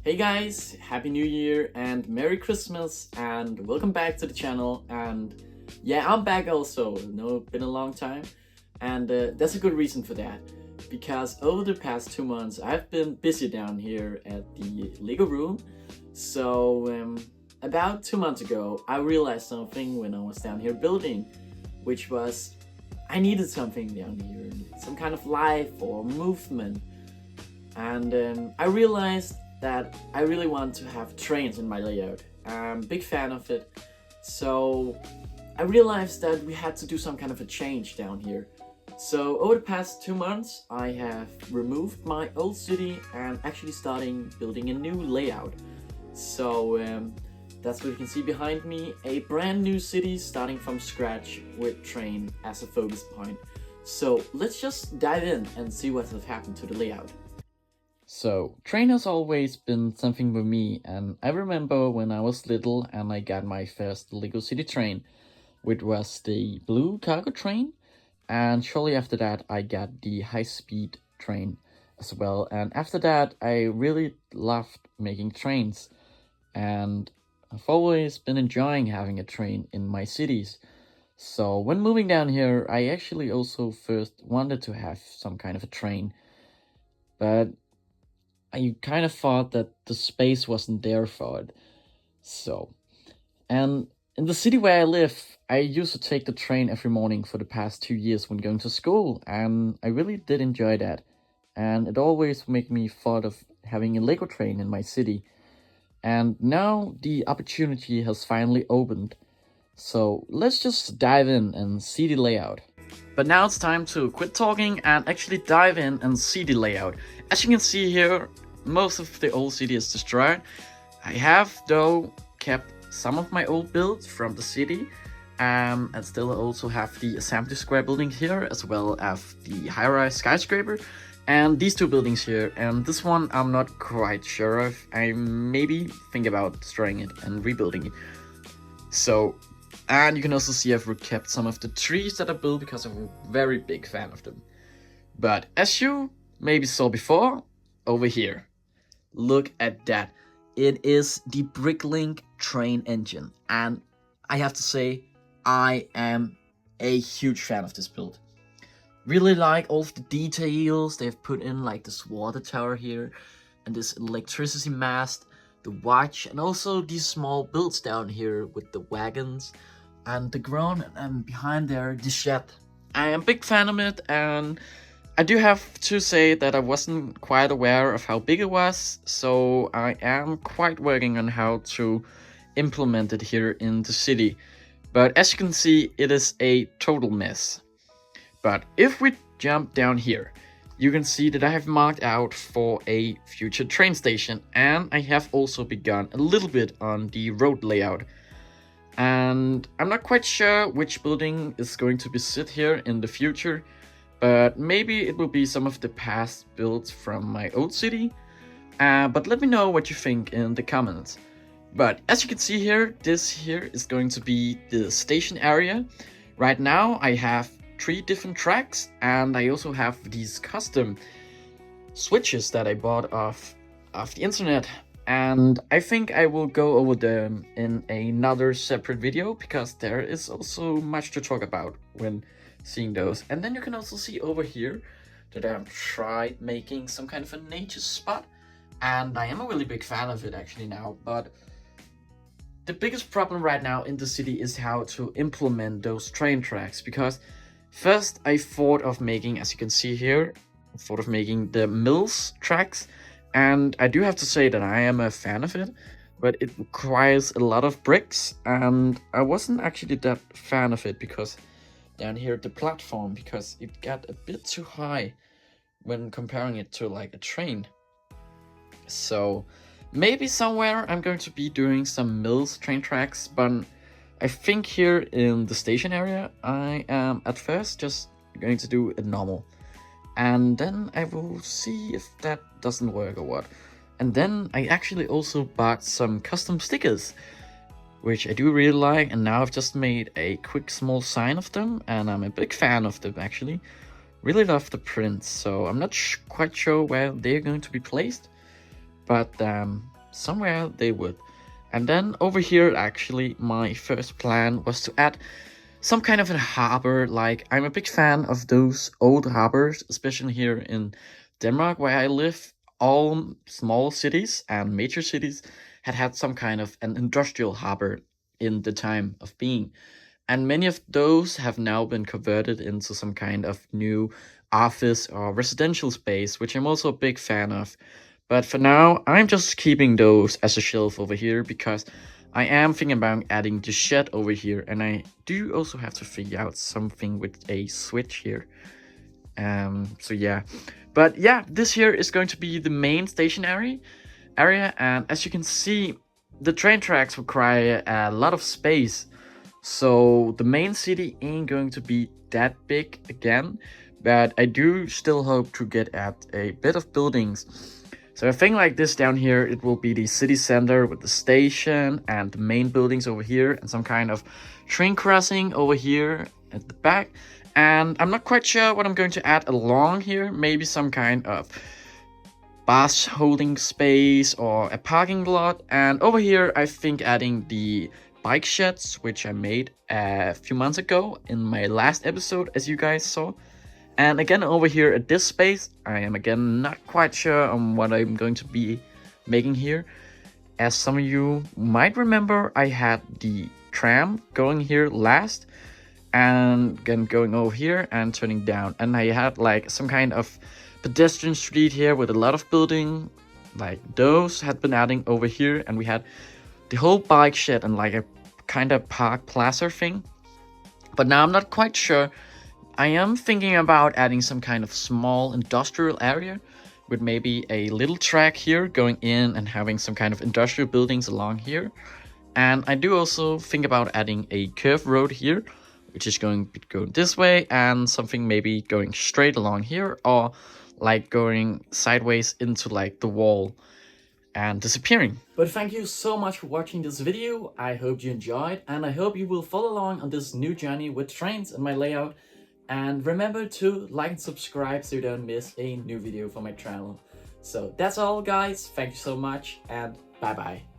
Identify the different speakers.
Speaker 1: Hey guys, Happy New Year and Merry Christmas and welcome back to the channel. And yeah, I'm back also. No, been a long time, and that's a good reason for that, because over the past 2 months I've been busy down here at the Lego room. So about 2 months ago I realized something when I was down here building, which was I needed something down here, some kind of life or movement. And I realized that I really want to have trains in my layout. I'm a big fan of it. So I realized that we had to do some kind of a change down here. So over the past 2 months, I have removed my old city and actually starting building a new layout. So that's what you can see behind me, a brand new city starting from scratch with train as a focus point. So let's just dive in and see what has happened to the layout. So, train has always been something with me, and I remember when I was little and I got my first Lego City train, which was the blue cargo train, and shortly after that I got the high-speed train as well. And after that I really loved making trains, and I've always been enjoying having a train in my cities. So when moving down here, I actually also first wanted to have some kind of a train, but I kind of thought that the space wasn't there for it. So, and in the city where I live, I used to take the train every morning for the past 2 years when going to school, and I really did enjoy that. And it always made me thought of having a Lego train in my city. And now the opportunity has finally opened. So let's just dive in and see the layout. But now it's time to quit talking and actually dive in and see the layout. As you can see here, most of the old city is destroyed. I have, though, kept some of my old builds from the city, and still also have the assembly square building here, as well as the high-rise skyscraper, and these two buildings here. And this one I'm not quite sure of. I maybe think about destroying it and rebuilding it. So, and you can also see I've kept some of the trees that I built because I'm a very big fan of them. But as you maybe saw before, over here, look at that. It is the Bricklink train engine, and I have to say, I am a huge fan of this build. Really like all of the details they've put in, like this water tower here, and this electricity mast, the watch, and also these small builds down here with the wagons, and the ground, and behind there, the shed. I am a big fan of it, and I do have to say that I wasn't quite aware of how big it was, so I am quite working on how to implement it here in the city. But as you can see, it is a total mess. But if we jump down here, you can see that I have marked out for a future train station, and I have also begun a little bit on the road layout. And I'm not quite sure which building is going to be sit here in the future, but maybe it will be some of the past builds from my old city. But let me know what you think in the comments. But as you can see here, this here is going to be the station area. Right now I have 3 different tracks, and I also have these custom switches that I bought off the internet. And I think I will go over them in another separate video, because there is also much to talk about when seeing those. And then you can also see over here that I've tried making some kind of a nature spot, and I am a really big fan of it actually now. But the biggest problem right now in the city is how to implement those train tracks, because first I thought of making, as you can see here, the mills tracks, and I do have to say that I am a fan of it, but it requires a lot of bricks, and I wasn't actually that fan of it because down here the platform, because it got a bit too high when comparing it to like a train. So maybe somewhere I'm going to be doing some mills train tracks, but I think here in the station area I am at first just going to do it normal, and then I will see if that doesn't work or what. And then I actually also bought some custom stickers, which I do really like, and now I've just made a quick small sign of them, and I'm a big fan of them actually. Really love the prints, so I'm not quite sure where they're going to be placed, but somewhere they would. And then over here, actually, my first plan was to add some kind of a harbor. Like, I'm a big fan of those old harbors, especially here in Denmark where I live. All small cities and major cities had some kind of an industrial harbor in the time of being. And many of those have now been converted into some kind of new office or residential space, which I'm also a big fan of. But for now, I'm just keeping those as a shelf over here because I am thinking about adding the shed over here, and I do also have to figure out something with a switch here. So yeah. But yeah, this here is going to be the main stationary area, and as you can see, the train tracks require a lot of space. So the main city ain't going to be that big again, but I do still hope to get at a bit of buildings. So a thing like this down here, it will be the city center with the station and the main buildings over here and some kind of train crossing over here at the back. And I'm not quite sure what I'm going to add along here. Maybe some kind of bus holding space or a parking lot. And over here, I think adding the bike sheds, which I made a few months ago in my last episode, as you guys saw. And again, over here at this space, I am again not quite sure on what I'm going to be making here. As some of you might remember, I had the tram going here last, and again going over here and turning down. And I had like some kind of pedestrian street here with a lot of building, like those had been adding over here. And we had the whole bike shed and like a kind of park plaza thing. But now I'm not quite sure. I am thinking about adding some kind of small industrial area with maybe a little track here going in and having some kind of industrial buildings along here. And I do also think about adding a curved road here, which is going to go this way, and something maybe going straight along here, or like going sideways into like the wall and disappearing. But thank you so much for watching this video. I hope you enjoyed, and I hope you will follow along on this new journey with trains and my layout. And remember to like and subscribe so you don't miss a new video from my channel. So that's all, guys. Thank you so much, and bye bye.